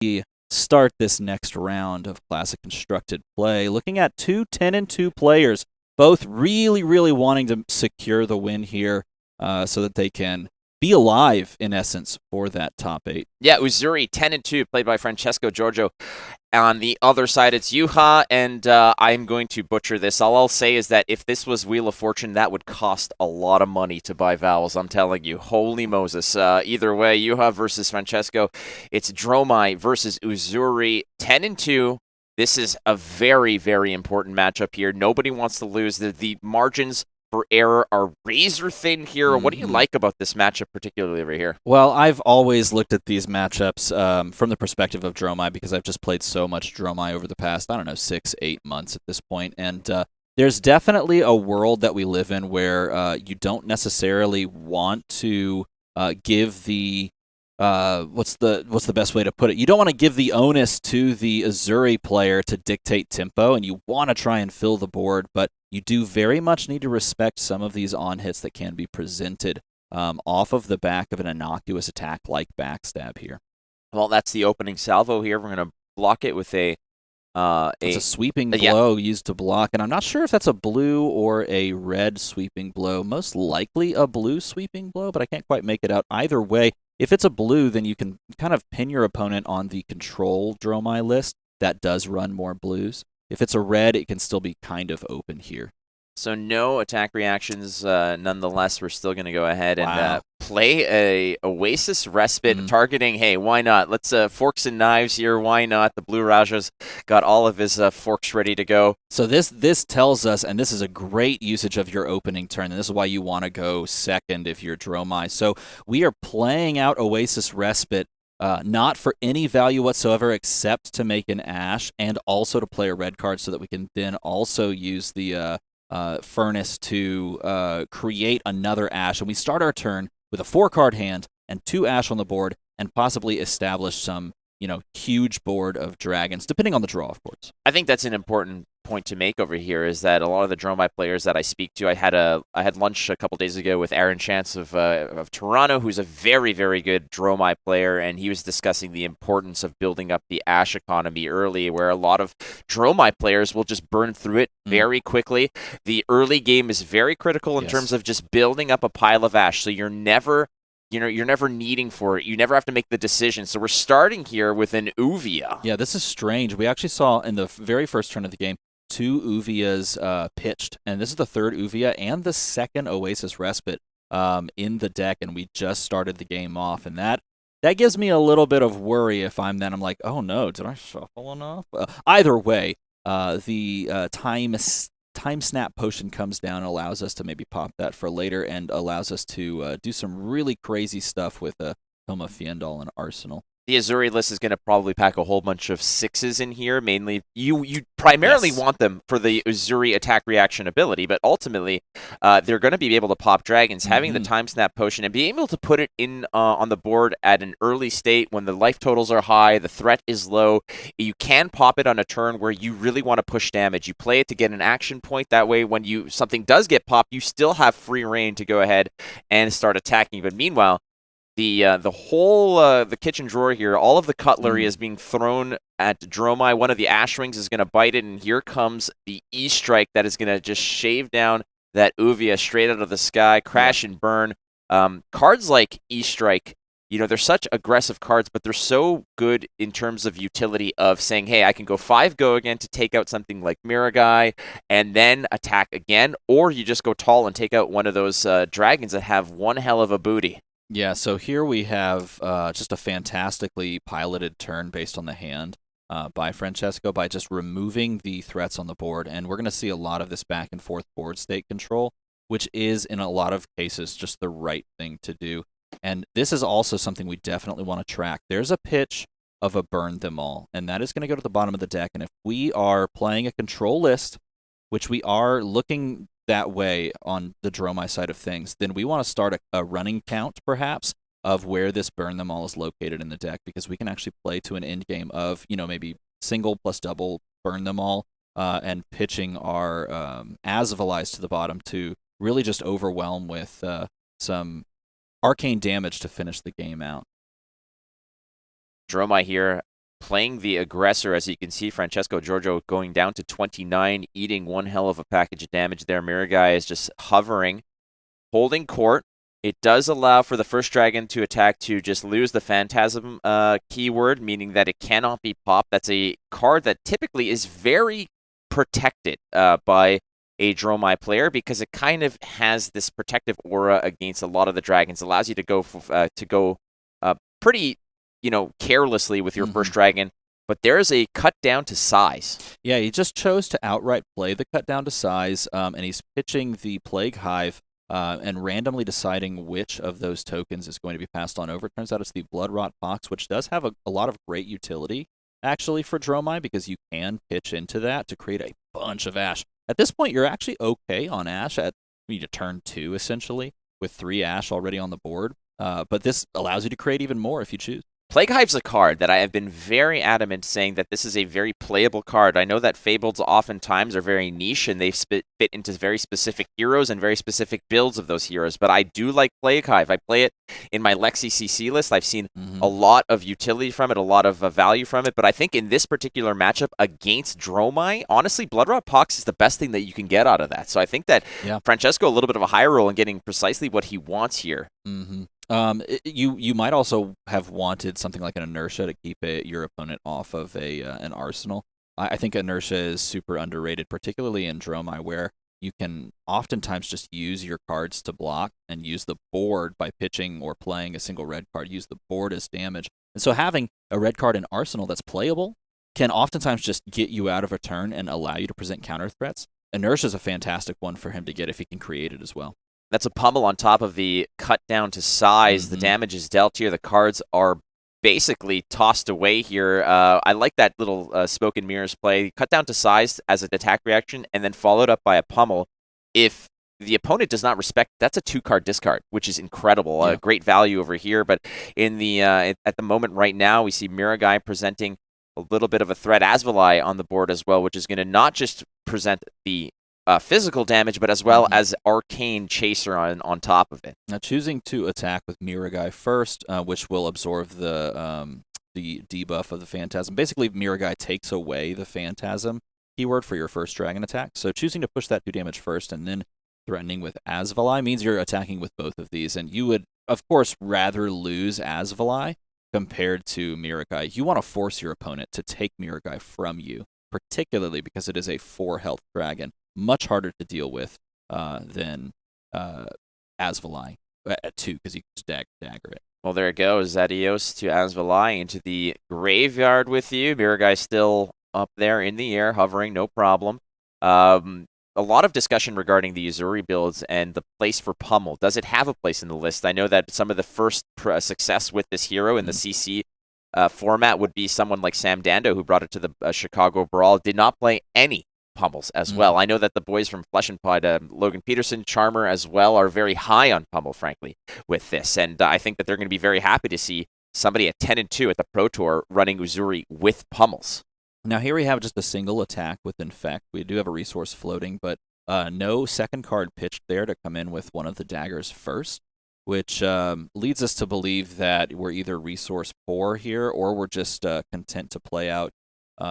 we start this next round of Classic Constructed play, looking at two 10-2 players, both really, really wanting to secure the win here so that they can be alive, in essence, for that top 8. Yeah, Uzuri 10-2, played by Francesco Giorgio. On the other side, it's Juha, and I'm going to butcher this. All I'll say is that if this was Wheel of Fortune, that would cost a lot of money to buy vowels. I'm telling you, holy Moses. Either way, Juha versus Francesco. It's Dromai versus Uzuri, 10-2. This is a very, very important matchup here. Nobody wants to lose. The margins for error are razor thin here. Mm-hmm. What do you like about this matchup, particularly over here? Well, I've always looked at these matchups from the perspective of Dromai because I've just played so much Dromai over the past, 6-8 months at this point. And there's definitely a world that we live in where you don't necessarily want to give the what's the best way to put it? You don't want to give the onus to the Uzuri player to dictate tempo, and you want to try and fill the board, but you do very much need to respect some of these on-hits that can be presented off of the back of an innocuous attack like Backstab here. Well, that's the opening salvo here. We're going to block it with it's a sweeping blow used to block, and I'm not sure if that's a blue or a red sweeping blow. Most likely a blue sweeping blow, but I can't quite make it out. Either way, if it's a blue, then you can kind of pin your opponent on the control Dromai list that does run more blues. If it's a red, it can still be kind of open here. So no attack reactions. Nonetheless, we're still going to go ahead and play a Oasis Respite, targeting, hey, why not? Let's forks and knives here. Why not? The Blue Raja's got all of his forks ready to go. So this tells us, and this is a great usage of your opening turn, and this is why you want to go second if you're Dromai. So we are playing out Oasis Respite, not for any value whatsoever except to make an Ash and also to play a red card so that we can then also use the Furnace to create another Ash. And we start our turn with a 4-card hand and 2 Ash on the board and possibly establish some, huge board of dragons, depending on the draw, of course. I think that's an important point to make over here is that a lot of the Dromai players that I speak to, I had lunch a couple days ago with Aaron Chance of Toronto, who's a very, very good Dromai player, and he was discussing the importance of building up the Ash economy early, where a lot of Dromai players will just burn through it very quickly. The early game is very critical in terms of just building up a pile of Ash, so you're never needing for it. You never have to make the decision. So we're starting here with an Uvia. Yeah, this is strange. We actually saw in the very first turn of the game 2 Uvias pitched, and this is the 3rd Uvia and the 2nd Oasis Respite in the deck, and we just started the game off, and that gives me a little bit of worry if I'm like, oh no, did I shuffle enough? Either way, the Time Snap Potion comes down and allows us to maybe pop that for later and allows us to do some really crazy stuff with Tome of Fiendal and Arsenal. The Uzuri list is going to probably pack a whole bunch of 6s in here. Mainly, you primarily want them for the Uzuri attack reaction ability, but ultimately, they're going to be able to pop dragons. Having the Time Snap Potion and being able to put it in on the board at an early state when the life totals are high, the threat is low. You can pop it on a turn where you really want to push damage. You play it to get an action point. That way, when something does get popped, you still have free reign to go ahead and start attacking. But meanwhile, the whole the kitchen drawer here, all of the cutlery is being thrown at Dromai. One of the Ash Wings is going to bite it, and here comes the E-Strike that is going to just shave down that Uvia straight out of the sky, crash and burn. Cards like E-Strike, they're such aggressive cards, but they're so good in terms of utility of saying, hey, I can go 5-go again to take out something like Miragai and then attack again, or you just go tall and take out one of those dragons that have one hell of a booty. Yeah, so here we have just a fantastically piloted turn based on the hand by Francesco by just removing the threats on the board, and we're going to see a lot of this back and forth board state control, which is in a lot of cases just the right thing to do. And this is also something we definitely want to track. There's a pitch of a Burn Them All, and that is going to go to the bottom of the deck, and if we are playing a control list, which we are looking that way on the Dromai side of things, then we want to start a running count, perhaps, of where this Burn Them All is located in the deck, because we can actually play to an end game of, maybe single plus double Burn Them All, and pitching our Azavalize to the bottom to really just overwhelm with some arcane damage to finish the game out. Dromai here playing the aggressor. As you can see, Francesco Giorgio going down to 29, eating one hell of a package of damage there. Miragai is just hovering, holding court. It does allow for the first dragon to attack to just lose the Phantasm keyword, meaning that it cannot be popped. That's a card that typically is very protected by a Dromai player because it kind of has this protective aura against a lot of the dragons. It allows you to go pretty, carelessly with your first dragon. But there's a cut down to size. Yeah, he just chose to outright play the cut down to size, and he's pitching the Plague Hive and randomly deciding which of those tokens is going to be passed on over. It turns out it's the Blood Rot Pox, which does have a lot of great utility, actually, for Dromai, because you can pitch into that to create a bunch of Ash. At this point, you're actually okay on Ash at turn 2, essentially, with 3 Ash already on the board. But this allows you to create even more if you choose. Plague Hive's a card that I have been very adamant saying that this is a very playable card. I know that Fableds oftentimes are very niche and they fit into very specific heroes and very specific builds of those heroes, but I do like Plague Hive. I play it in my Lexi CC list. I've seen a lot of utility from it, a lot of value from it, but I think in this particular matchup against Dromai, honestly, Bloodrot Pox is the best thing that you can get out of that. So I think that Francesco a little bit of a high roll in getting precisely what he wants here. You might also have wanted something like an Inertia to keep your opponent off of an Arsenal. I think Inertia is super underrated, particularly in Dromai, where you can oftentimes just use your cards to block and use the board by pitching or playing a single red card, use the board as damage. And so having a red card in Arsenal that's playable can oftentimes just get you out of a turn and allow you to present counter threats. Inertia is a fantastic one for him to get if he can create it as well. That's a pummel on top of the cut down to size. The damage is dealt here. The cards are basically tossed away here. I like that little smoke and mirrors play. Cut down to size as an attack reaction and then followed up by a pummel. If the opponent does not respect, that's a 2-card discard, which is incredible. Yeah. Great value over here. But in the at the moment right now, we see Miragai presenting a little bit of a threat. Asvalai on the board as well, which is going to not just present the physical damage, but as well as Arcane Chaser on top of it. Now, choosing to attack with Miragai first, which will absorb the debuff of the Phantasm. Basically, Miragai takes away the Phantasm keyword for your first dragon attack. So choosing to push that 2 damage first and then threatening with Asvalai means you're attacking with both of these. And you would, of course, rather lose Asvalai compared to Miragai. You want to force your opponent to take Miragai from you, particularly because it is a 4-health dragon. Much harder to deal with than Asvalai at 2, because you can just dagger it. Well, there it goes. Adios to Asvalai into the graveyard with you. Miragai still up there in the air, hovering, no problem. A lot of discussion regarding the Uzuri builds and the place for Pummel. Does it have a place in the list? I know that some of the first success with this hero in the CC format would be someone like Sam Dando, who brought it to the Chicago Brawl, did not play any pummels as well. I know that the boys from Flesh and Pod, Logan Peterson, Charmer as well, are very high on pummel, frankly, with this. And I think that they're going to be very happy to see somebody at 10-2 at the Pro Tour running Uzuri with pummels. Now here we have just a single attack with Infect. We do have a resource floating, but no second card pitched there to come in with one of the daggers first, which leads us to believe that we're either resource poor here or we're just content to play out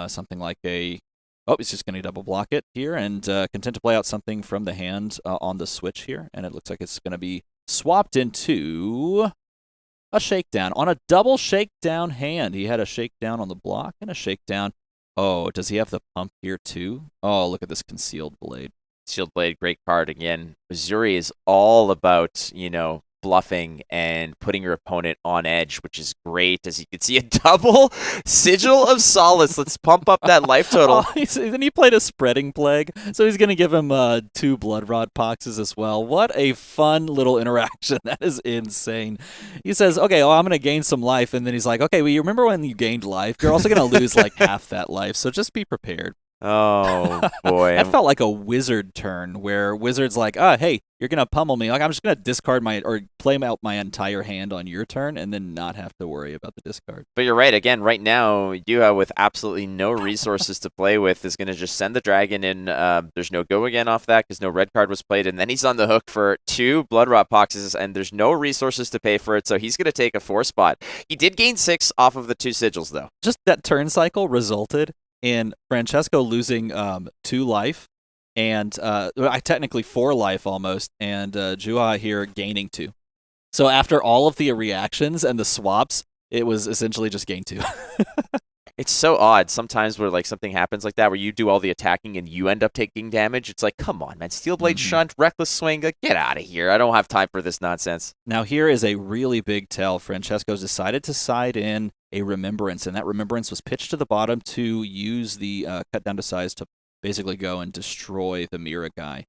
something like a... Oh, he's just going to double block it here and content to play out something from the hand on the switch here. And it looks like it's going to be swapped into a shakedown. On a double shakedown hand. He had a shakedown on the block and a shakedown. Oh, does he have the pump here too? Oh, look at this Concealed Blade. Concealed Blade, great card again. Uzuri is all about, bluffing and putting your opponent on edge, which is great. As you can see, a double Sigil of Solace. Let's pump up that life total. Then he played a Spreading Plague, so he's going to give him 2 Blood Rot Poxes as well. What a fun little interaction. That is insane. He says, okay, well, I'm going to gain some life, and then he's like, okay, well, you remember when you gained life? You're also going to lose like half that life, so just be prepared. Oh boy. That felt like a wizard turn where wizard's like, hey, you're gonna pummel me. Like I'm just gonna discard my or play out my entire hand on your turn and then not have to worry about the discard. But you're right. Again, right now, Yuha with absolutely no resources to play with is going to just send the dragon in. There's no go again off that because no red card was played. And then he's on the hook for 2 blood rot boxes, and there's no resources to pay for it. So he's going to take a 4 spot. He did gain 6 off of the 2 sigils, though. Just that turn cycle resulted in Francesco losing 2 life, and I technically 4 life almost, and Juha here gaining 2. So after all of the reactions and the swaps, it was essentially just gain 2. It's so odd sometimes where like something happens like that where you do all the attacking and you end up taking damage. It's like, come on, man. Steel Blade Shunt, Reckless Swing, like, get out of here. I don't have time for this nonsense. Now here is a really big tell. Francesco's decided to side in a Remembrance, and that Remembrance was pitched to the bottom to use the cut down to size to basically go and destroy the Mira guy,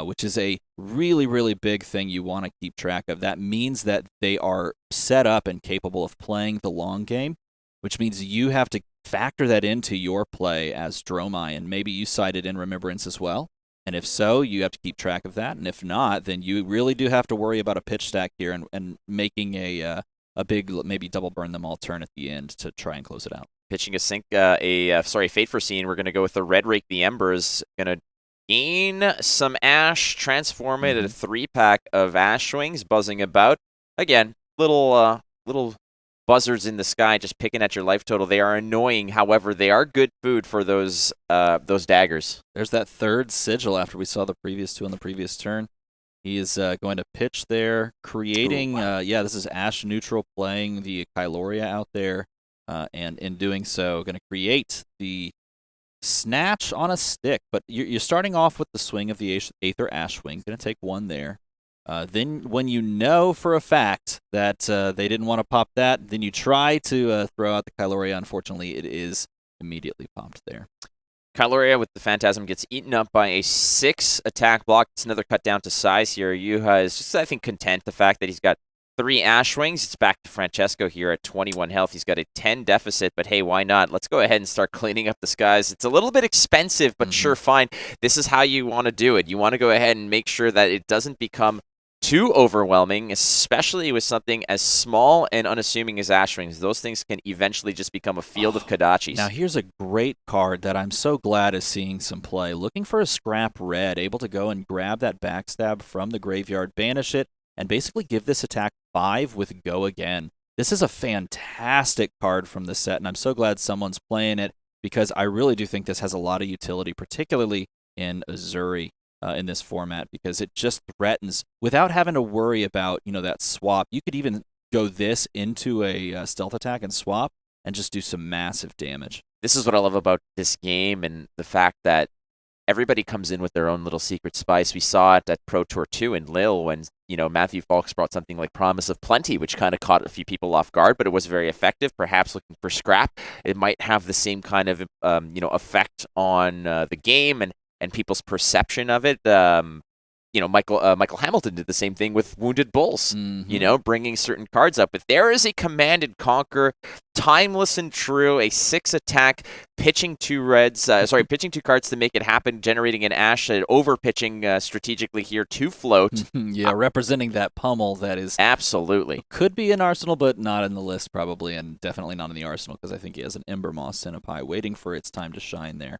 which is a really, really big thing you want to keep track of. That means that they are set up and capable of playing the long game, which means you have to factor that into your play as Dromai, and maybe you sided in Remembrance as well. And if so, you have to keep track of that. And if not, then you really do have to worry about a pitch stack here and making a big, maybe double burn them all turn at the end to try and close it out. Pitching a Fate Foreseen. We're going to go with the Red Rake the Embers. Going to gain some Ash, transform it at a 3-pack of Ash Wings, buzzing about. Again, little buzzards in the sky just picking at your life total. They are annoying, however, they are good food for those daggers. There's that 3rd sigil after we saw the previous 2 on the previous turn. He is going to pitch there, creating, this is Ash neutral playing the Kyloria out there, and in doing so, going to create the Snatch on a stick. But you're starting off with the swing of the Aether Ash Wing, going to take 1 there. Then when you know for a fact that they didn't want to pop that, then you try to throw out the Kyloria. Unfortunately, it is immediately popped there. Kyloria with the Phantasm gets eaten up by a 6 attack block. It's another cut down to size here. Yuha is just, I think, content the fact that he's got 3 Ash Wings. It's back to Francesco here at 21 health. He's got a 10 deficit, but hey, why not? Let's go ahead and start cleaning up the skies. It's a little bit expensive, but sure, fine. This is how you want to do it. You want to go ahead and make sure that it doesn't become too overwhelming, especially with something as small and unassuming as Ash Wings. Those things can eventually just become a field of Kodachis. Now here's a great card that I'm so glad is seeing some play. Looking for a scrap red, able to go and grab that backstab from the graveyard, banish it, and basically give this attack 5 with go again. This is a fantastic card from the set, and I'm so glad someone's playing it because I really do think this has a lot of utility, particularly in Uzuri. In this format, because it just threatens without having to worry about that swap. You could even go this into a stealth attack and swap and just do some massive damage. This is what I love about this game and the fact that everybody comes in with their own little secret spice. We saw it at Pro Tour 2 in Lille when Matthew Falks brought something like Promise of Plenty, which kind of caught a few people off guard, but it was very effective. Perhaps looking for scrap, it might have the same kind of effect on the game and people's perception of it. Michael Hamilton did the same thing with Wounded Bulls, bringing certain cards up. But there is a Command and Conquer, timeless and true, a 6 attack, pitching 2 cards to make it happen, generating an Ash, over pitching strategically here to float. Representing that pummel that is absolutely could be in Arsenal, but not in the list probably, and definitely not in the Arsenal because I think he has an Ember Moss Centipede waiting for its time to shine there.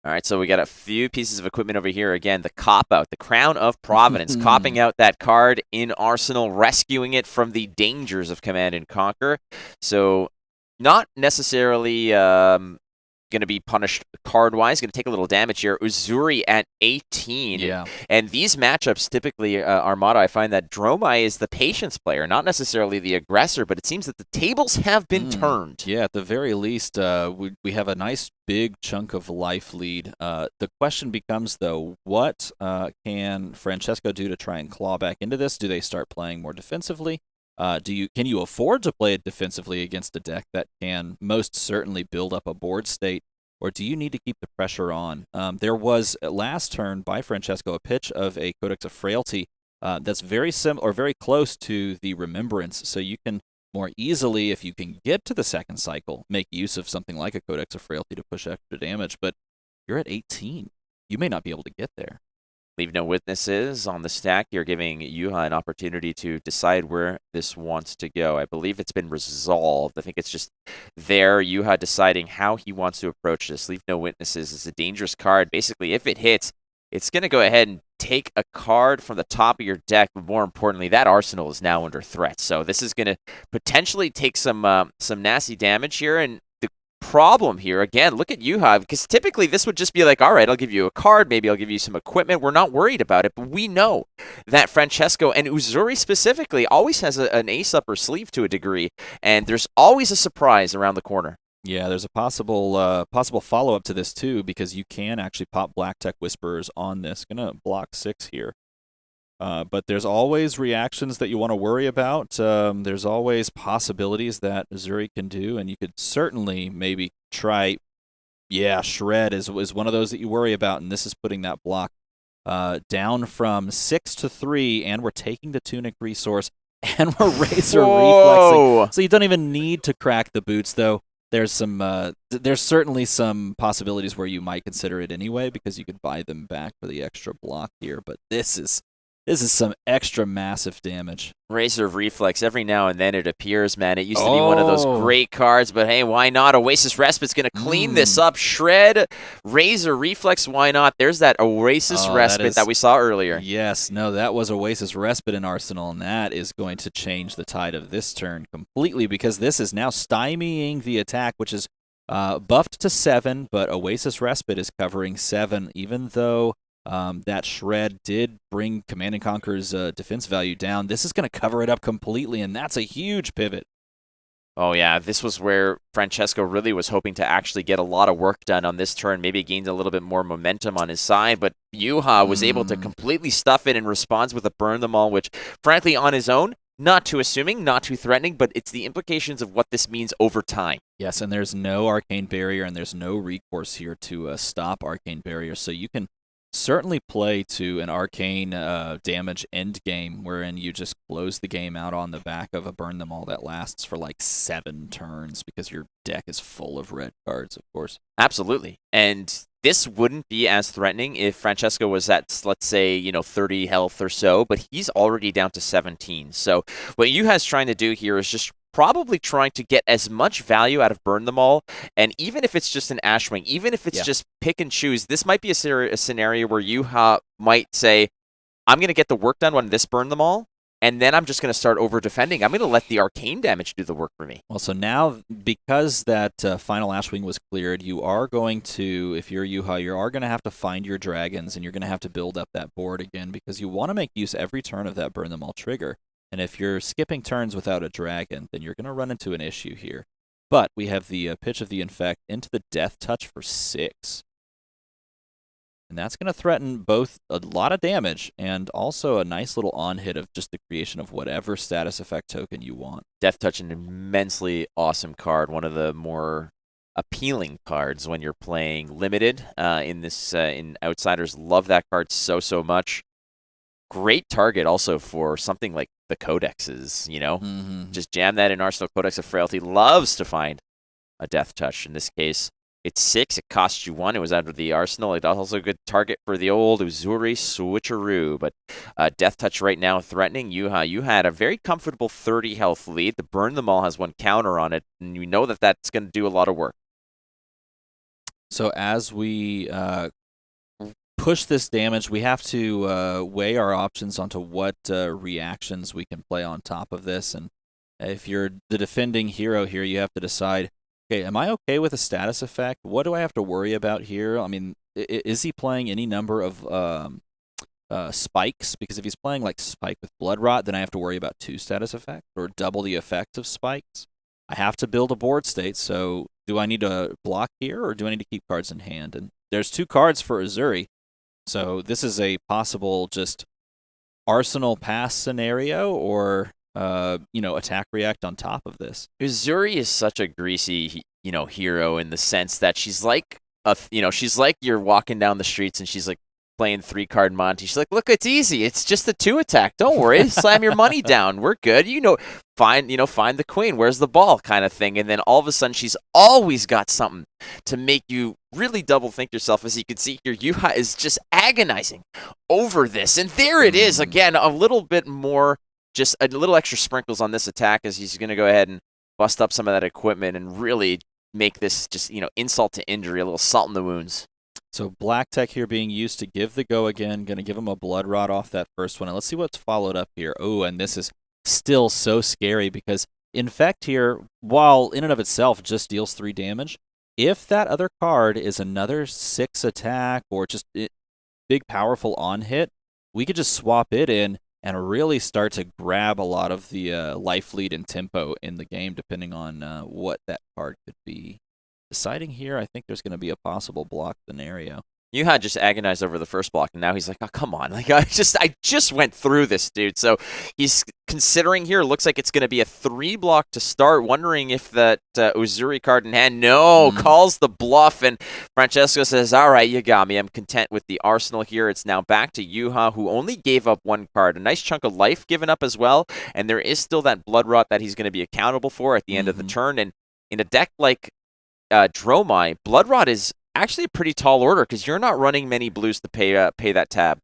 All right, so we got a few pieces of equipment over here. Again, the Cop-Out, the Crown of Providence, copping out that card in Arsenal, rescuing it from the dangers of Command and Conquer. So not necessarily going to be punished card-wise, going to take a little damage here. Uzuri at 18. Yeah. And these matchups typically, Armada, I find that Dromai is the patience player, not necessarily the aggressor, but it seems that the tables have been turned. Yeah, at the very least, we have a nice big chunk of life lead. The question becomes, though, what can Francesco do to try and claw back into this? Do they start playing more defensively? Can you afford to play it defensively against a deck that can most certainly build up a board state, or do you need to keep the pressure on? There was last turn by Francesco a pitch of a Codex of Frailty that's very very close to the Remembrance, so you can more easily if you can get to the second cycle, make use of something like a Codex of Frailty to push extra damage, but you're at 18. You may not be able to get there. Leave no witnesses on the stack. You're giving Juha an opportunity to decide where this wants to go. I believe it's been resolved. I think it's just there, Juha deciding how he wants to approach this. Leave no witnesses is a dangerous card. Basically, if it hits, it's going to go ahead and take a card from the top of your deck, but more importantly, that arsenal is now under threat. So this is going to potentially take some nasty damage here, and the problem here, again, look at Juha, because typically this would just be like, all right, I'll give you a card, maybe I'll give you some equipment. We're not worried about it, but we know that Francesco, and Uzuri specifically, always has an ace up her sleeve to a degree, and there's always a surprise around the corner. Yeah, there's a possible follow-up to this, too, because you can actually pop Black Tech Whisperers on this. Going to block 6 here. But there's always reactions that you want to worry about. There's always possibilities that Uzuri can do, and you could certainly maybe try, Shred is one of those that you worry about, and this is putting that block down from 6 to 3, and we're taking the Tunic resource, and we're Razor Reflexing. So you don't even need to crack the boots, though. There's certainly some possibilities where you might consider it anyway, because you could buy them back for the extra block here, but this is some extra massive damage. Razor of Reflex, every now and then it appears, man. It used to be one of those great cards, but hey, why not? Oasis Respite's going to clean this up. Shred, Razor Reflex, why not? There's that Oasis Respite that we saw earlier. Yes, no, that was Oasis Respite in Arsenal, and that is going to change the tide of this turn completely, because this is now stymieing the attack, which is buffed to 7, but Oasis Respite is covering 7, even though that Shred did bring Command & Conquer's defense value down. This is going to cover it up completely, and that's a huge pivot. Oh, yeah, this was where Francesco really was hoping to actually get a lot of work done on this turn, maybe gained a little bit more momentum on his side, but Juha was able to completely stuff it in response with a Burn Them All, which, frankly, on his own, not too assuming, not too threatening, but it's the implications of what this means over time. Yes, and there's no Arcane Barrier, and there's no recourse here to stop Arcane Barrier, so you can certainly play to an arcane damage end game, wherein you just close the game out on the back of a Burn Them All that lasts for like 7 turns, because your deck is full of red cards, of course. Absolutely. And this wouldn't be as threatening if Francesco was at, let's say, 30 health or so, but he's already down to 17. So what Juha's trying to do here is just probably trying to get as much value out of Burn Them All, and even if it's just an Ashwing, even if it's just pick and choose, this might be a scenario where Juha might say, I'm going to get the work done on this Burn Them All, and then I'm just going to start over-defending. I'm going to let the arcane damage do the work for me. Well, so now, because that final Ashwing was cleared, you are going to, if you're Juha, you are going to have to find your dragons, and you're going to have to build up that board again, because you want to make use every turn of that Burn Them All trigger. And if you're skipping turns without a dragon, then you're going to run into an issue here. But we have the Pitch of the Infect into the Death Touch for 6. And that's going to threaten both a lot of damage and also a nice little on-hit of just the creation of whatever status effect token you want. Death Touch, an immensely awesome card, one of the more appealing cards when you're playing Limited in Outsiders. Love that card so much. Great target also for something like the Codexes, Just jam that in Arsenal. Codex of Frailty loves to find a Death Touch. In this case, it's 6. It costs you 1. It was out of the Arsenal. It's also a good target for the old Uzuri switcheroo. But Death Touch right now threatening Juha. You had a very comfortable 30 health lead. The Burn Them All has 1 counter on it, and you know that that's going to do a lot of work. So as we push this damage, we have to weigh our options onto what reactions we can play on top of this. And if you're the defending hero here, you have to decide, okay, am I okay with a status effect? What do I have to worry about here? I mean, is he playing any number of spikes? Because if he's playing like Spike with Blood Rot, then I have to worry about 2 status effects or double the effect of spikes. I have to build a board state, so do I need to block here or do I need to keep cards in hand? And there's 2 cards for Uzuri. So this is a possible just Arsenal pass scenario, or attack react on top of this. Uzuri is such a greasy, hero in the sense that she's like she's like you're walking down the streets and she's like, playing 3-card Monty. She's like, look, it's easy. It's just the 2 attack. Don't worry. Slam your money down. We're good. Find the queen. Where's the ball kind of thing. And then all of a sudden, she's always got something to make you really double think yourself. As you can see here, Juha is just agonizing over this. And there it is again, a little bit more, just a little extra sprinkles on this attack as he's going to go ahead and bust up some of that equipment and really make this just, insult to injury, a little salt in the wounds. So black tech here being used to give the go again. Going to give him a blood rot off that first one. And let's see what's followed up here. Oh, and this is still so scary because Infect here, while in and of itself just deals 3 damage, if that other card is another 6 attack or just big powerful on hit, we could just swap it in and really start to grab a lot of the life lead and tempo in the game, depending on what that card could be. Deciding here, I think there's going to be a possible block scenario. Juha just agonized over the first block, and now he's like, oh, come on. Like, I just went through this, dude. So he's considering here. Looks like it's going to be a 3 block to start, wondering if that Uzuri card in hand. No, calls the bluff, and Francesco says, all right, you got me. I'm content with the arsenal here. It's now back to Juha, who only gave up 1 card. A nice chunk of life given up as well, and there is still that blood rot that he's going to be accountable for at the end of the turn. And in a deck like Dromai, blood rot is actually a pretty tall order because you're not running many blues to pay that tab.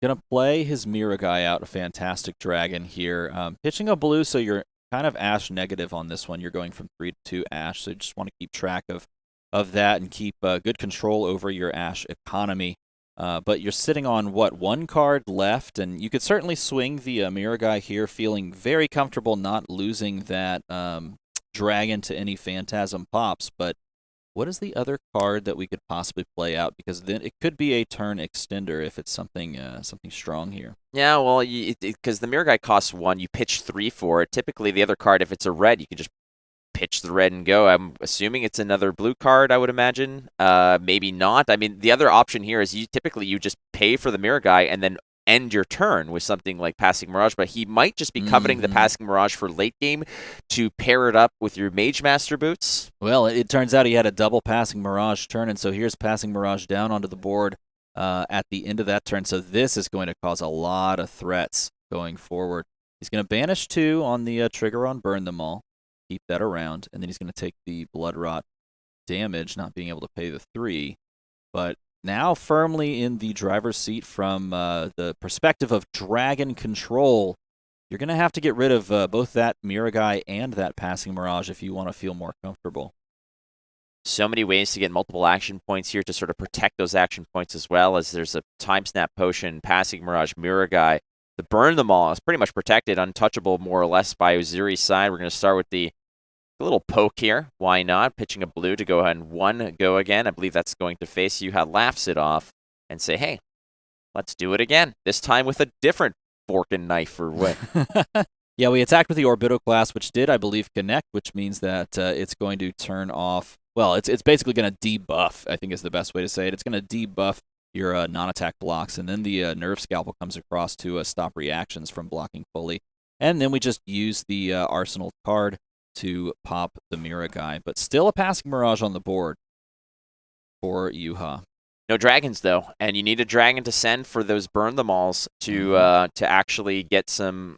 Gonna play his Mira guy out, a fantastic dragon here. Pitching a blue, so you're kind of ash negative on this one. You're going from 3 to 2 ash, so you just want to keep track of that and keep good control over your ash economy. But you're sitting on, 1 card left, and you could certainly swing the Mira guy here, feeling very comfortable not losing that dragon to any phantasm pops, but what is the other card that we could possibly play out? Because then it could be a turn extender if it's something strong here. Yeah, well, because the Mirror Guy costs 1, you pitch 3 for it. Typically, the other card, if it's a red, you can just pitch the red and go. I'm assuming it's another blue card, I would imagine. Maybe not. I mean, the other option here is you just pay for the Mirror Guy and then end your turn with something like Passing Mirage, but he might just be coveting the Passing Mirage for late game to pair it up with your Mage Master boots. Well, it turns out he had a double Passing Mirage turn, and so here's Passing Mirage down onto the board at the end of that turn, so this is going to cause a lot of threats going forward. He's going to banish 2 on the trigger on Burn Them All, keep that around, and then he's going to take the Blood Rot damage, not being able to pay the 3, but now firmly in the driver's seat from the perspective of dragon control. You're going to have to get rid of both that Mira Guy and that Passing Mirage if you want to feel more comfortable. So many ways to get multiple action points here to sort of protect those action points as well, as there's a Time Snap Potion, Passing Mirage, Mira Guy. The Burn Them All is pretty much protected, untouchable more or less by Uzuri's side. We're going to start with the little poke here. Why not? Pitching a blue to go ahead and 1 go again. I believe that's going to face Juha, laughs it off and say, hey, let's do it again. This time with a different fork and knife or what? Yeah, we attacked with the Orbitoclast, which did, I believe, connect, which means that it's going to turn off. Well, it's basically going to debuff, I think is the best way to say it. It's going to debuff your non-attack blocks, and then the Nerve Scalpel comes across to stop reactions from blocking fully. And then we just use the Arsenal card to pop the Mira Guy, but still a Passing Mirage on the board for Juha. No dragons though, and you need a dragon to send for those Burn Them Alls to actually get some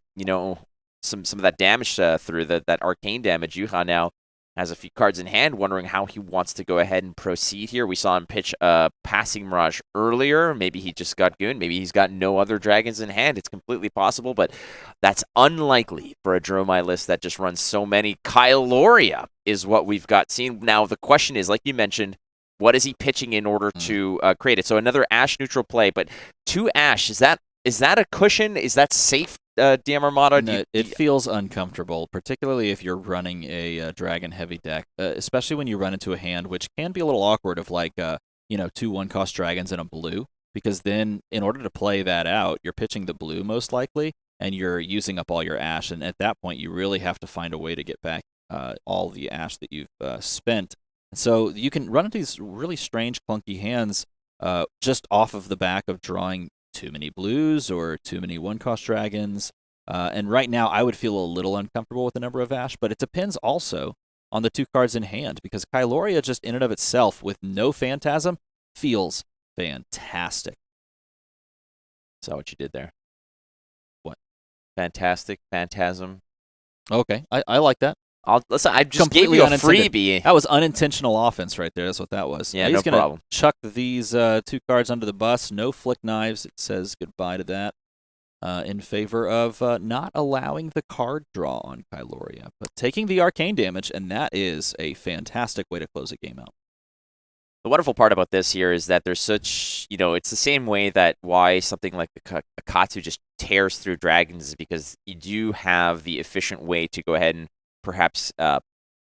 some of that damage through that arcane damage. Juha now has a few cards in hand, wondering how he wants to go ahead and proceed here. We saw him pitch Passing Mirage earlier. Maybe he just got gooned. Maybe he's got no other dragons in hand. It's completely possible, but that's unlikely for a Dromai list that just runs so many. Kyloria is what we've got seen. Now, the question is, like you mentioned, what is he pitching in order to create it? So another Ash neutral play, but 2 Ash, is that a cushion? Is that safe? DM Armada? No, it feels uncomfortable, particularly if you're running a dragon-heavy deck, especially when you run into a hand, which can be a little awkward of 2 1-cost dragons and a blue, because then in order to play that out, you're pitching the blue most likely, and you're using up all your ash, and at that point, you really have to find a way to get back all the ash that you've spent. So you can run into these really strange, clunky hands just off of the back of drawing too many blues or too many 1-cost dragons. And right now, I would feel a little uncomfortable with the number of ash, but it depends also on the 2 cards in hand, because Kyloria just in and of itself, with no Phantasm, feels fantastic. Saw what you did there. What? Fantastic. Phantasm. Okay, I like that. Listen, I just gave Completely you a unintended. freebie. That was unintentional offense right there. That's what that was. Yeah, He's no gonna problem. chuck these 2 cards under the bus. No flick knives. It says goodbye to that. In favor of not allowing the card draw on Kyloria, but taking the arcane damage, and that is a fantastic way to close a game out. The wonderful part about this here is that there's such, it's the same way that why something like the Akatsu just tears through dragons is because you do have the efficient way to go ahead and perhaps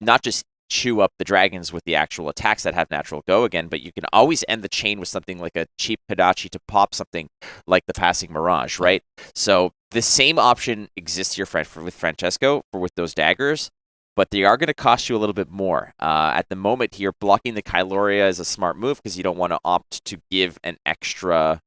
not just chew up the dragons with the actual attacks that have natural go again, but you can always end the chain with something like a cheap Kadachi to pop something like the Passing Mirage, right? So the same option exists here with Francesco with those daggers, but they are going to cost you a little bit more. At the moment here, blocking the Kyloria is a smart move because you don't want to opt to give an extra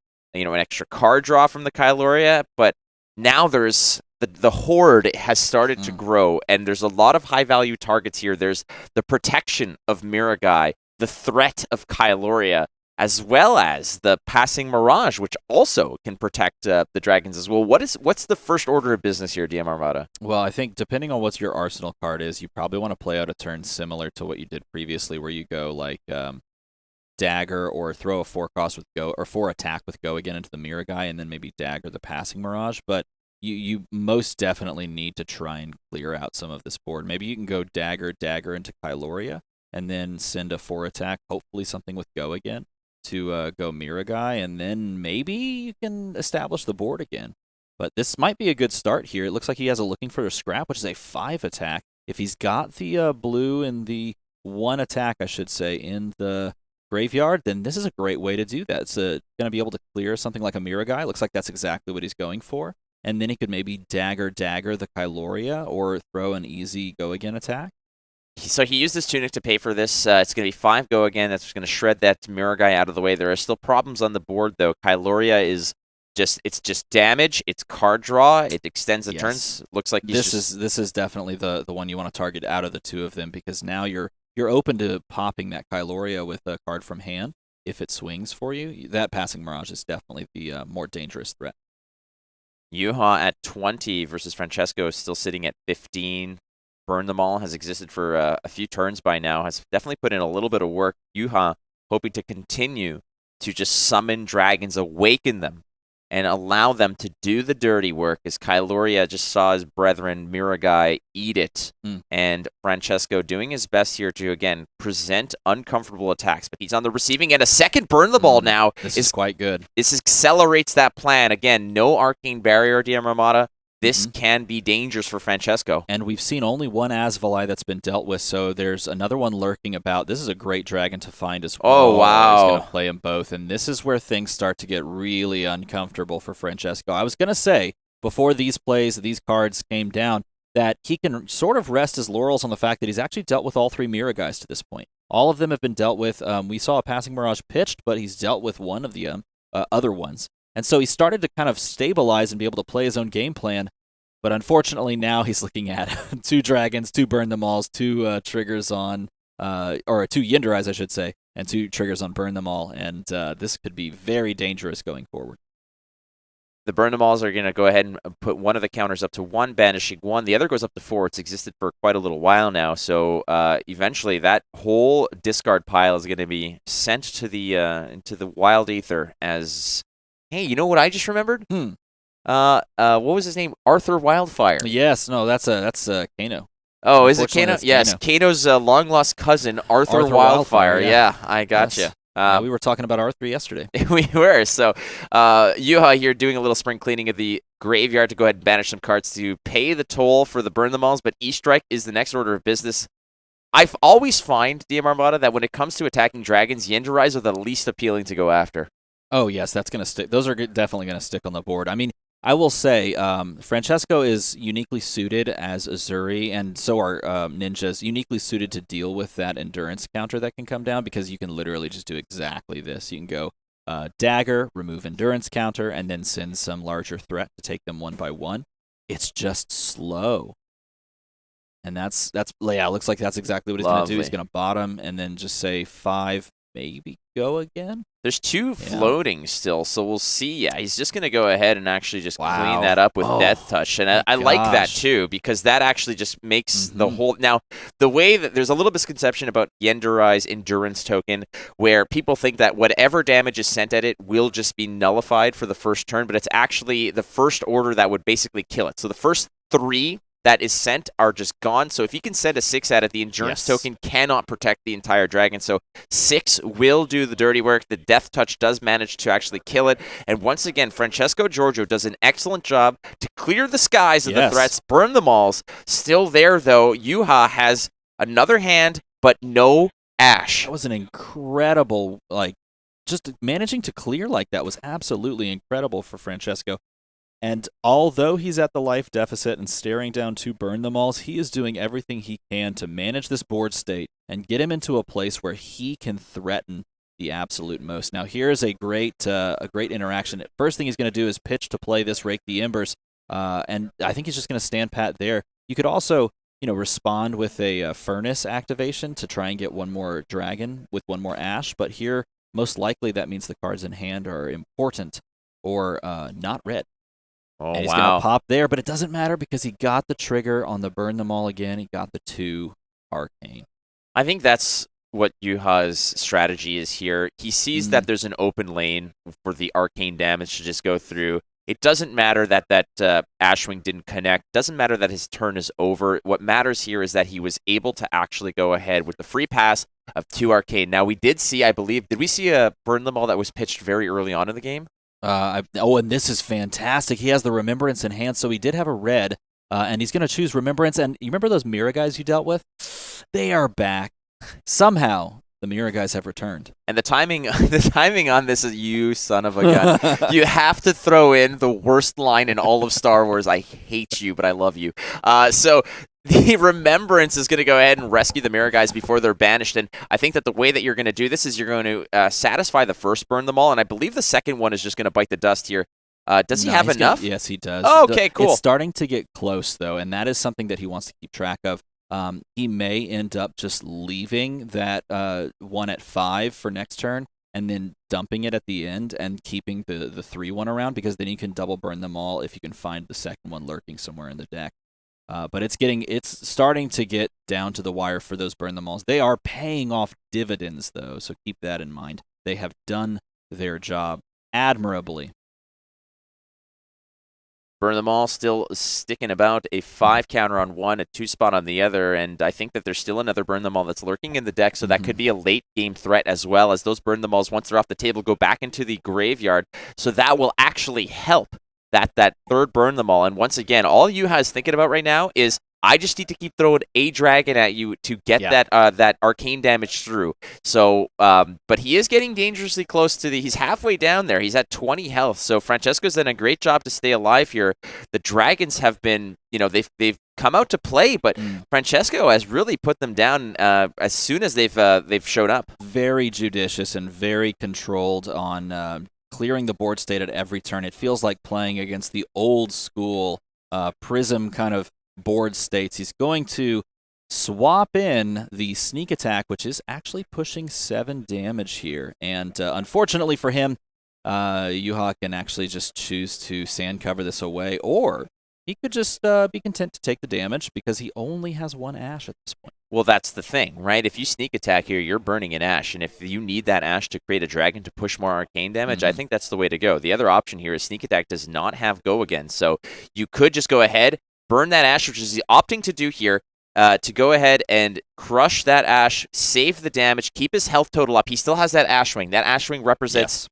card draw from the Kyloria, but now there's the horde has started to grow, and there's a lot of high-value targets here. There's the protection of Miragai, the threat of Kyloria, as well as the Passing Mirage, which also can protect the dragons as well. What's the first order of business here, DM Armada? Well, I think depending on what your arsenal card is, you probably want to play out a turn similar to what you did previously, where you go like dagger or throw a 4-cost with go, or 4 attack with go again into the Miragai, and then maybe dagger the Passing Mirage. But you most definitely need to try and clear out some of this board. Maybe you can go dagger into Kyloria, and then send a 4 attack, hopefully something with go again, to go Miragai, and then maybe you can establish the board again. But this might be a good start here. It looks like he has a Looking for a Scrap, which is a 5 attack. If he's got the blue and the 1 attack, I should say, in the graveyard, then this is a great way to do that. It's going to be able to clear something like a Miragai. Looks like that's exactly what he's going for. And then he could maybe dagger the Kyloria, or throw an easy go again attack. So he used his Tunic to pay for this. It's going to be 5 go again. That's going to shred that Miragai out of the way. There are still problems on the board, though. Kyloria is just damage. It's card draw. It extends the turns. Looks like this is definitely the one you want to target out of the 2 of them, because now you're open to popping that Kyloria with a card from hand if it swings for you. That Passing Mirage is definitely the more dangerous threat. Juha at 20 versus Francesco is still sitting at 15. Burn Them All has existed for a few turns by now, has definitely put in a little bit of work. Juha hoping to continue to just summon dragons, awaken them, and allow them to do the dirty work, as Kyloria just saw his brethren Miragai eat it, and Francesco doing his best here to, again, present uncomfortable attacks. But he's on the receiving end. A second Burn the Ball now. This is quite good. This accelerates that plan. Again, no Arcane Barrier, DM Ramada. This can be dangerous for Francesco. And we've seen only 1 Asvali that's been dealt with, so there's another one lurking about. This is a great dragon to find as well. Oh, wow. He's going to play them both, and this is where things start to get really uncomfortable for Francesco. I was going to say, before these plays, these cards came down, that he can sort of rest his laurels on the fact that he's actually dealt with all 3 Miragais to this point. All of them have been dealt with. We saw a Passing Mirage pitched, but he's dealt with one of the other ones. And so he started to kind of stabilize and be able to play his own game plan. But unfortunately, now he's looking at 2 dragons, 2 Burn Them Alls, 2 triggers on, or 2 Yindarais, I should say, and 2 triggers on Burn Them All. And this could be very dangerous going forward. The Burn Them Alls are going to go ahead and put one of the counters up to 1, banishing 1. The other goes up to 4. It's existed for quite a little while now. So eventually that whole discard pile is going to be sent to the into the wild ether as, hey, you know what I just remembered? What was his name? Arthur Wildfire. Yes, no, that's Kano. Oh, is it Kano? Yes, Kano's long lost cousin, Arthur Wildfire. Yeah, I gotcha. Yes. We were talking about Arthur yesterday. We were. So, Juha here doing a little spring cleaning of the graveyard to go ahead and banish some cards to pay the toll for the Burn Them Alls, but E-Strike is the next order of business. I always find, DM Armada, that when it comes to attacking dragons, Yindarais are the least appealing to go after. Oh, yes, that's going to stick. Those are definitely going to stick on the board. I mean, I will say, Francesco is uniquely suited as Azuri, and so are ninjas, uniquely suited to deal with that endurance counter that can come down, because you can literally just do exactly this. You can go dagger, remove endurance counter, and then send some larger threat to take them 1 by 1. It's just slow. And that's looks like that's exactly what he's going to do. He's going to bottom and then just say 5 maybe go again. There's 2 floating still, so we'll see. Yeah, he's just going to go ahead and actually just clean that Wow. up with Death Touch. And My I like that, gosh. too, because that actually just makes the whole... Now, the way that there's a little misconception about Yenderai's Endurance token, where people think that whatever damage is sent at it will just be nullified for the first turn, but it's actually the first order that would basically kill it. So the first 3 that is sent are just gone. So if you can send a 6 at it, the Endurance token cannot protect the entire dragon. So 6 will do the dirty work. The Death Touch does manage to actually kill it. And once again, Francesco Giorgio does an excellent job to clear the skies of the threats, burn them all. Still there, though, Juha has another hand, but no Ash. That was an incredible, just managing to clear like that was absolutely incredible for Francesco. And although he's at the life deficit and staring down 2 burn them alls, he is doing everything he can to manage this board state and get him into a place where he can threaten the absolute most. Now, here is a great interaction. First thing he's going to do is pitch to play this Rake the Embers, and I think he's just going to stand pat there. You could also, respond with a Furnace activation to try and get one more dragon with one more Ash, but here, most likely that means the cards in hand are important or not red. Oh, and he's going to pop there, but it doesn't matter because he got the trigger on the burn them all again. He got the 2 arcane. I think that's what Juha's strategy is here. He sees that there's an open lane for the arcane damage to just go through. It doesn't matter that Ashwing didn't connect. Doesn't matter that his turn is over. What matters here is that he was able to actually go ahead with the free pass of 2 arcane. Now, we did see, I believe, did we see a burn them all that was pitched very early on in the game? And this is fantastic. He has the Remembrance in hand, so he did have a red, and he's going to choose Remembrance. And you remember those Mira guys you dealt with? They are back. Somehow, the Mira guys have returned. And the timing on this is, you son of a gun. You have to throw in the worst line in all of Star Wars. I hate you, but I love you. So the Remembrance is going to go ahead and rescue the Mira guys before they're banished. And I think that the way that you're going to do this is you're going to satisfy the first burn them all. And I believe the second one is just going to bite the dust here. Does he have enough? Yes, he does. Oh, okay, cool. It's starting to get close, though, and that is something that he wants to keep track of. He may end up just leaving that 1 at 5 for next turn and then dumping it at the end and keeping the 3-1 around, because then you can double burn them all if you can find the second one lurking somewhere in the deck. But it's starting to get down to the wire for those burn them alls. They are paying off dividends, though, so keep that in mind. They have done their job admirably. Burn them all still sticking about, a 5 counter on one, a 2 spot on the other, and I think that there's still another burn them all that's lurking in the deck, so that could be a late game threat as well, as those burn them alls, once they're off the table, go back into the graveyard. So that will actually help that third burn them all. And once again, all Juha is thinking about right now is, I just need to keep throwing a dragon at you to get that arcane damage through. So, but he is getting dangerously close to he's halfway down there. He's at 20 health. So Francesco's done a great job to stay alive here. The dragons have been, they've come out to play, but Francesco has really put them down as soon as they've shown up. Very judicious and very controlled on clearing the board state at every turn. It feels like playing against the old school Prism kind of board states. He's going to swap in the sneak attack, which is actually pushing 7 damage here. And unfortunately for him, Juha can actually just choose to sand cover this away, or he could just be content to take the damage because he only has 1 Ash at this point. Well, that's the thing, right? If you sneak attack here, you're burning an Ash, and if you need that Ash to create a dragon to push more arcane damage, I think that's the way to go. The other option here is sneak attack does not have go again, so you could just go ahead, burn that Ash, which is opting to do here, to go ahead and crush that Ash, save the damage, keep his health total up. He still has that Ashwing. That Ashwing represents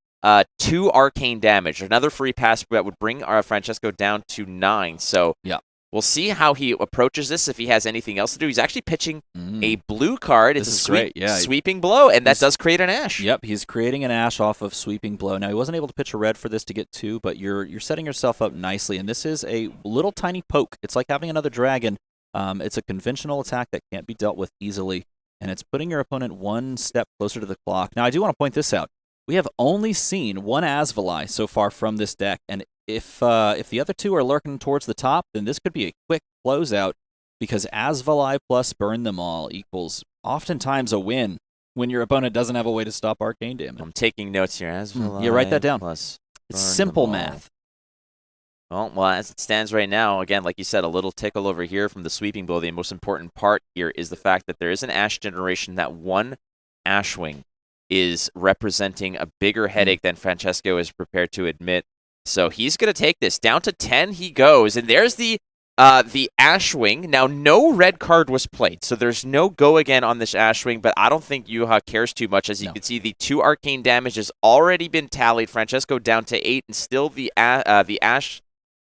2 arcane damage. Another free pass that would bring our Francesco down to 9. So we'll see how he approaches this, if he has anything else to do. He's actually pitching a blue card. It's a sweeping blow, and that does create an Ash. Yep, he's creating an Ash off of sweeping blow. Now, he wasn't able to pitch a red for this to get 2, but you're setting yourself up nicely, and this is a little tiny poke. It's like having another dragon. It's a conventional attack that can't be dealt with easily, and it's putting your opponent 1 step closer to the clock. Now, I do want to point this out. We have only seen 1 Asvali so far from this deck, and if the other 2 are lurking towards the top, then this could be a quick closeout, because Asvali plus burn them all equals oftentimes a win when your opponent doesn't have a way to stop arcane damage. I'm taking notes here. Yeah, write that down. Plus It's simple math. Well, as it stands right now, again, like you said, a little tickle over here from the sweeping blow. The most important part here is the fact that there is an Ash generation. That one Ashwing is representing a bigger headache than Francesco is prepared to admit. So he's going to take this. Down to 10 he goes, and there's the Ashwing. Now, no red card was played, so there's no go again on this Ashwing, but I don't think Juha cares too much. As you can see, the 2 arcane damage has already been tallied. Francesco down to 8, and still the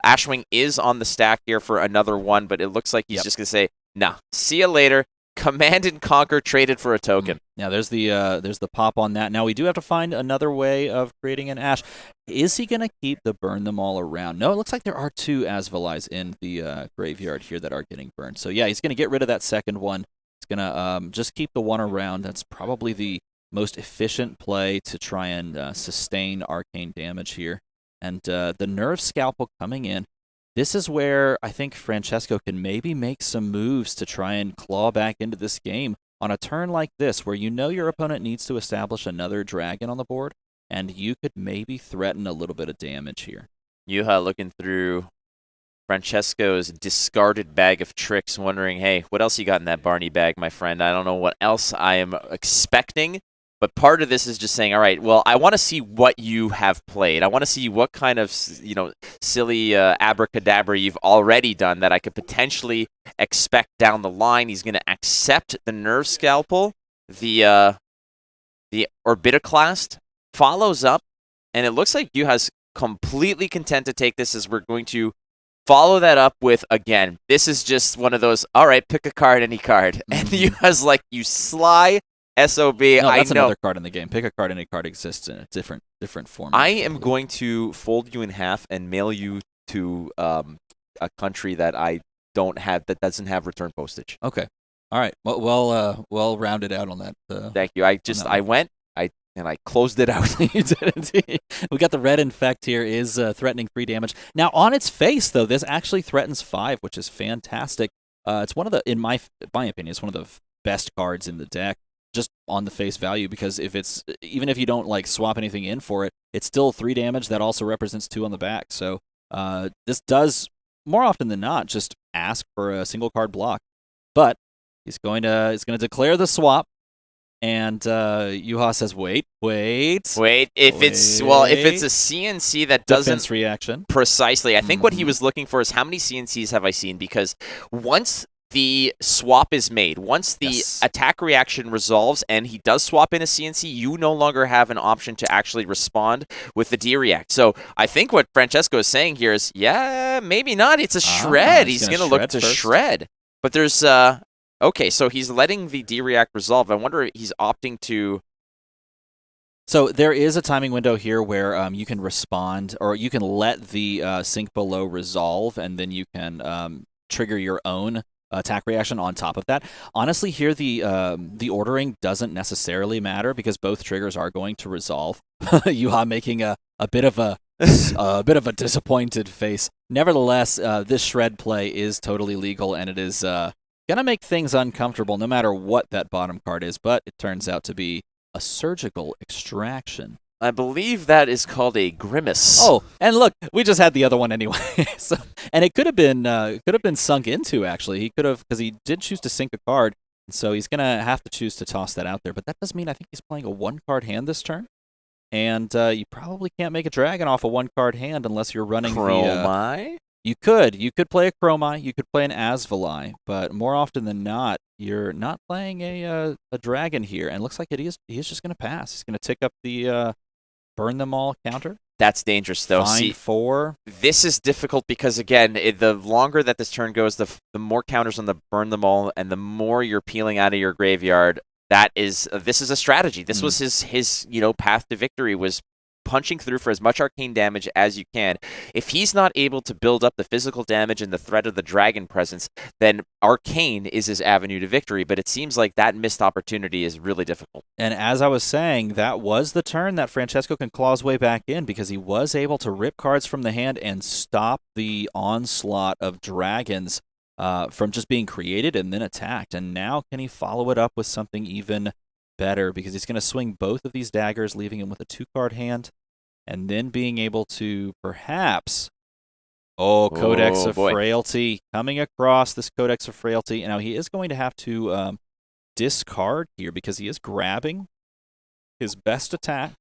Ashwing is on the stack here for another 1, but it looks like he's just going to say, nah, see you later. Command and Conquer traded for a token. Now there's the pop on that. Now we do have to find another way of creating an Ash. Is he going to keep the burn them all around? No, it looks like there are 2 Asvalais in the graveyard here that are getting burned. So yeah, he's going to get rid of that second one. He's going to just keep the 1 around. That's probably the most efficient play to try and sustain arcane damage here. And the Nerve Scalpel coming in. This is where I think Francesco can maybe make some moves to try and claw back into this game on a turn like this, where you know your opponent needs to establish another dragon on the board, and you could maybe threaten a little bit of damage here. Juha looking through Francesco's discarded bag of tricks, wondering, hey, what else you got in that Barney bag, my friend? I don't know what else I am expecting. But part of this is just saying, all right, well, I want to see what you have played. I want to see what kind of, silly abracadabra you've already done that I could potentially expect down the line. He's going to accept the Nerve Scalpel. The Orbitoclast follows up, and it looks like Juha's completely content to take this, as we're going to follow that up with, again, this is just one of those, all right, pick a card, any card. And Juha's like, you sly SOB. No, that's I know. another card in the game. Pick a card, any card exists in a different format. I am going to fold you in half and mail you to a country that I don't have, that doesn't have return postage. Okay. All right. Well rounded out on that. Thank you. I went and I closed it out. You did indeed. We got the red infect here, is threatening 3 damage. Now on its face though, this actually threatens 5, which is fantastic. It's one of the, in my opinion, it's one of the best cards in the deck, just on the face value, because even if you don't like swap anything in for it, it's still 3 damage that also represents 2 on the back. So this does more often than not just ask for a single card block, but he's going to declare the swap, and Juha says, wait. If it's a CNC that doesn't defense reaction precisely, I think what he was looking for is how many CNCs have I seen, because once the swap is made, once the attack reaction resolves and he does swap in a CNC, you no longer have an option to actually respond with the D-React. So I think what Francesco is saying here is, yeah, maybe not. It's a shred. He's going to look to shred. But there's, okay, so he's letting the D-React resolve. I wonder if he's opting to... So there is a timing window here where you can respond, or you can let the sink below resolve, and then you can trigger your own attack reaction on top of that. Honestly, here the ordering doesn't necessarily matter, because both triggers are going to resolve. Juha making a bit of a disappointed face. Nevertheless, this shred play is totally legal, and it is gonna make things uncomfortable no matter what that bottom card is. But it turns out to be a surgical extraction. I believe that is called a grimace. Oh, and look, we just had the other one anyway. So, and it could have been sunk into, actually. He could have, because he did choose to sink a card, so he's gonna have to choose to toss that out there. But that does mean I think he's playing a 1-card hand this turn, and you probably can't make a dragon off a 1-card hand unless you're running Chromai? You could play a Chromai, you could play an Asvalai, but more often than not, you're not playing a dragon here. And it looks like he is just gonna pass. He's gonna tick up the burn them all counter. That's dangerous, though. Find 4. This is difficult because, again, the longer that this turn goes, the more counters on the burn them all, and the more you're peeling out of your graveyard. This is a strategy. This was his path to victory, was punching through for as much arcane damage as you can. If he's not able to build up the physical damage and the threat of the dragon presence, then arcane is his avenue to victory, but it seems like that missed opportunity is really difficult. And as I was saying, that was the turn that Francesco can claw his way back in, because he was able to rip cards from the hand and stop the onslaught of dragons from just being created and then attacked. And now can he follow it up with something even better because he's going to swing both of these daggers, leaving him with a 2-card hand, and then being able to perhaps... Codex of boy. Frailty coming across this Codex of Frailty. And now he is going to have to discard here because he is grabbing his best attack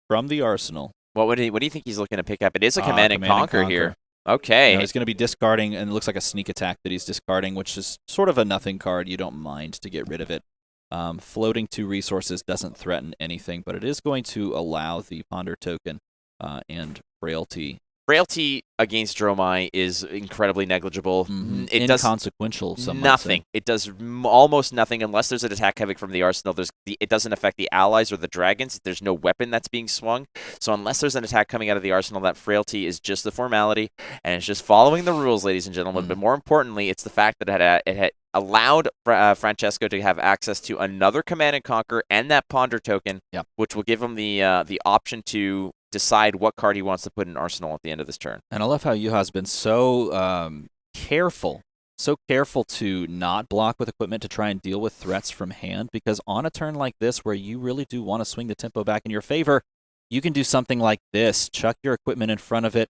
from the arsenal. What do you think he's looking to pick up? It is a Command and Conquer here. Okay. He's going to be discarding, and it looks like a sneak attack that he's discarding, which is sort of a nothing card. You don't mind to get rid of it. Floating 2 resources doesn't threaten anything, but it is going to allow the Ponder token and Frailty. Frailty against Dromai is incredibly negligible. Mm-hmm. It inconsequential. does nothing. It does almost nothing unless there's an attack havoc from the arsenal. It doesn't affect the allies or the dragons. There's no weapon that's being swung. So unless there's an attack coming out of the arsenal, that Frailty is just the formality, and it's just following the rules, ladies and gentlemen. But more importantly, it's the fact that it had allowed Francesco to have access to another Command and Conquer and that Ponder token, which will give him the option to decide what card he wants to put in arsenal at the end of this turn. And I love how Juha's been so careful to not block with equipment to try and deal with threats from hand, because on a turn like this where you really do want to swing the tempo back in your favor, you can do something like this. Chuck your equipment in front of it,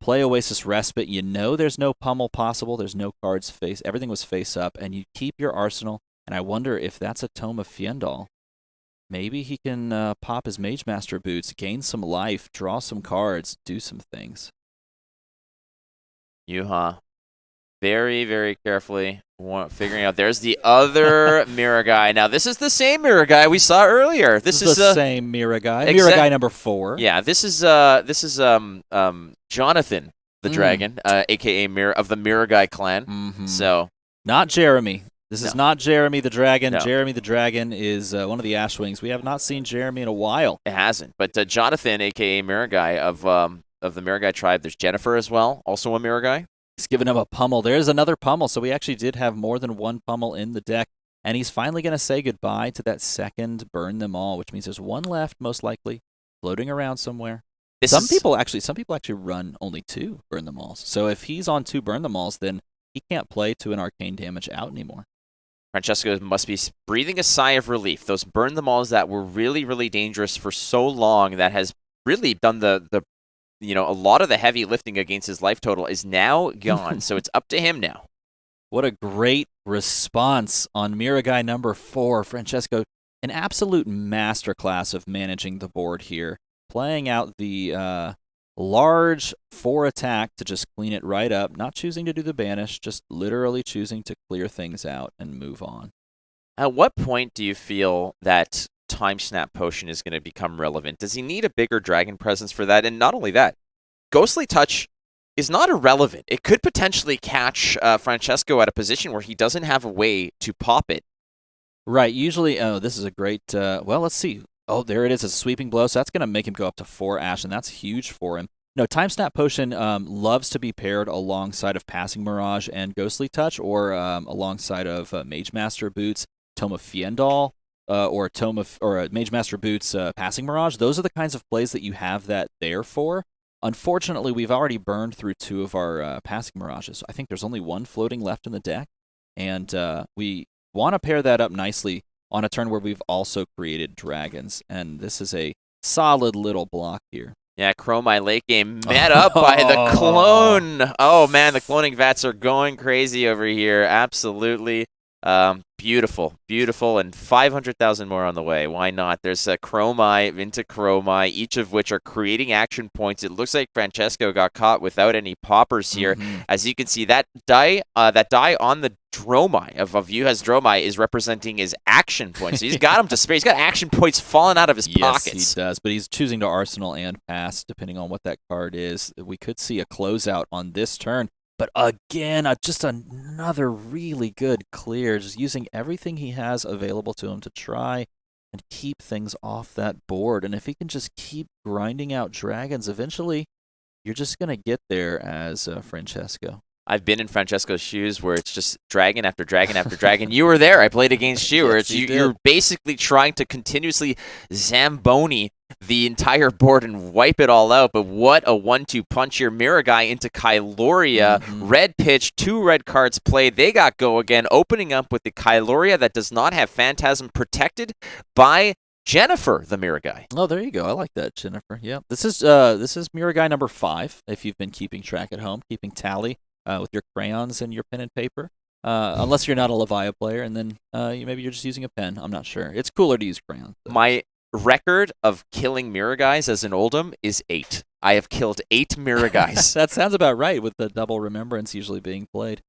play Oasis Respite. You know there's no pummel possible. There's no cards face. Everything was face up, and you keep your arsenal. And I wonder if that's a Tome of Fiendal. Maybe he can pop his Mage Master boots, gain some life, draw some cards, do some things. Juha, very, very carefully figuring out. There's the other Mirror Guy. Now, this is the same Mirror Guy we saw earlier. This is the same Mirror Guy. Mirror Guy number 4. Yeah, this is Jonathan the Dragon, a.k.a. Mirror of the Mirror Guy clan. Mm-hmm. So not Jeremy. This is not Jeremy the Dragon. No. Jeremy the Dragon is one of the Ashwings. We have not seen Jeremy in a while. It hasn't. But Jonathan, a.k.a. Mirror Guy of the Mirror Guy tribe. There's Jennifer as well, also a Mirror Guy. He's given him a pummel. There's another pummel. So we actually did have more than one pummel in the deck. And he's finally going to say goodbye to that second Burn Them All, which means there's one left, most likely, floating around somewhere. Some people actually run only 2 Burn Them Alls. So if he's on 2 Burn Them Alls, then he can't play to an arcane damage out anymore. Francesco must be breathing a sigh of relief. Those Burn Them Alls that were really, really dangerous for so long, that has really done a lot of the heavy lifting against his life total is now gone. So it's up to him now. What a great response on Mirror Guy number 4. Francesco, an absolute masterclass of managing the board here. Playing out the large 4 attack to just clean it right up, not choosing to do the banish, just literally choosing to clear things out and move on. At what point do you feel that Time Snap Potion is going to become relevant? Does he need a bigger dragon presence for that? And not only that, Ghostly Touch is not irrelevant. It could potentially catch Francesco at a position where he doesn't have a way to pop it. Right, usually, this is a great, let's see. Oh, there it is, a sweeping blow. So that's going to make him go up to 4 Ash, and that's huge for him. No, Time Snap Potion loves to be paired alongside of Passing Mirage and Ghostly Touch, or alongside of Mage Master Boots, Tome of Fiendal, or Mage Master Boots, Passing Mirage. Those are the kinds of plays that you have that there for. Unfortunately, we've already burned through 2 of our Passing Mirages. I think there's only 1 floating left in the deck, and we want to pair that up nicely on a turn where we've also created dragons, and this is a solid little block here. Yeah, Chromai late game met up by the clone. Oh, man, the cloning vats are going crazy over here. Absolutely. Beautiful, beautiful, and 500,000 more on the way. Why not? There's a Chromai into Chromai, each of which are creating action points. It looks like Francesco got caught without any poppers here. As you can see, that die on the Dromai of Juha's Dromai is representing his action points. So he's got them to spare. He's got action points falling out of his pockets. Yes, he does, but he's choosing to arsenal and pass, depending on what that card is. We could see a closeout on this turn. But again, just another really good clear, just using everything he has available to him to try and keep things off that board. And if he can just keep grinding out dragons, eventually you're just going to get there as Francesco. I've been in Francesco's shoes where it's just dragon after dragon after dragon. You were there. I played against you. Where you're basically trying to continuously Zamboni the entire board and wipe it all out. But what a 1-2 punch here. Miragai into Kyloria. Red pitch, 2 red cards played. They got go again, opening up with the Kyloria that does not have Phantasm protected by Jennifer, the Miragai. Oh, there you go. I like that, Jennifer. Yeah, this is Miragai number 5. If you've been keeping track at home, keeping tally with your crayons and your pen and paper. Unless you're not a Levia player, and then maybe you're just using a pen. I'm not sure. It's cooler to use crayons. My record of killing Miragais as an Oldhim is 8. I have killed 8 Miragais. That sounds about right, with the double remembrance usually being played.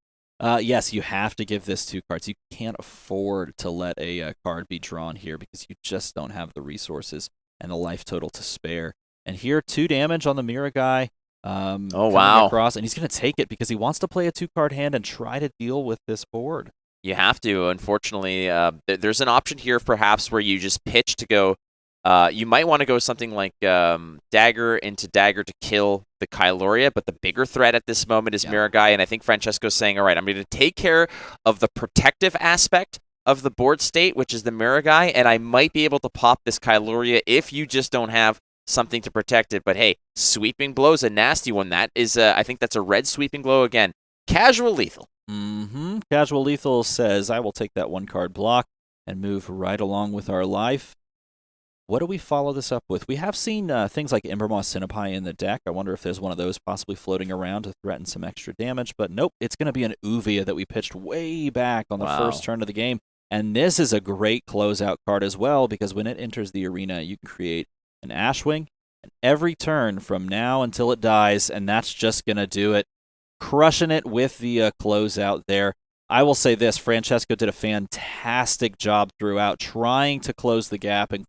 Yes, you have to give this 2 cards. You can't afford to let a card be drawn here because you just don't have the resources and the life total to spare. And here, 2 damage on the Miragai. Oh, wow. Across, and he's going to take it because he wants to play a 2-card hand and try to deal with this board. You have to. Unfortunately, there's an option here perhaps where you just pitch to go. You might want to go something like dagger into dagger to kill the Kyloria, but the bigger threat at this moment is Miragai, and I think Francesco's saying, all right, I'm going to take care of the protective aspect of the board state, which is the Miragai, and I might be able to pop this Kyloria if you just don't have something to protect it. But hey, sweeping blow's a nasty one. That is, I think that's a red sweeping blow again. Casual lethal. Casual lethal says, I will take that 1-card block and move right along with our life. What do we follow this up with? We have seen things like Embermoth Cinnapai in the deck. I wonder if there's one of those possibly floating around to threaten some extra damage. But nope, it's going to be an Uvia that we pitched way back on the first turn of the game. And this is a great closeout card as well, because when it enters the arena, you can create an Ashwing, and every turn from now until it dies, and that's just going to do it. Crushing it with the closeout there. I will say this, Francesco did a fantastic job throughout trying to close the gap and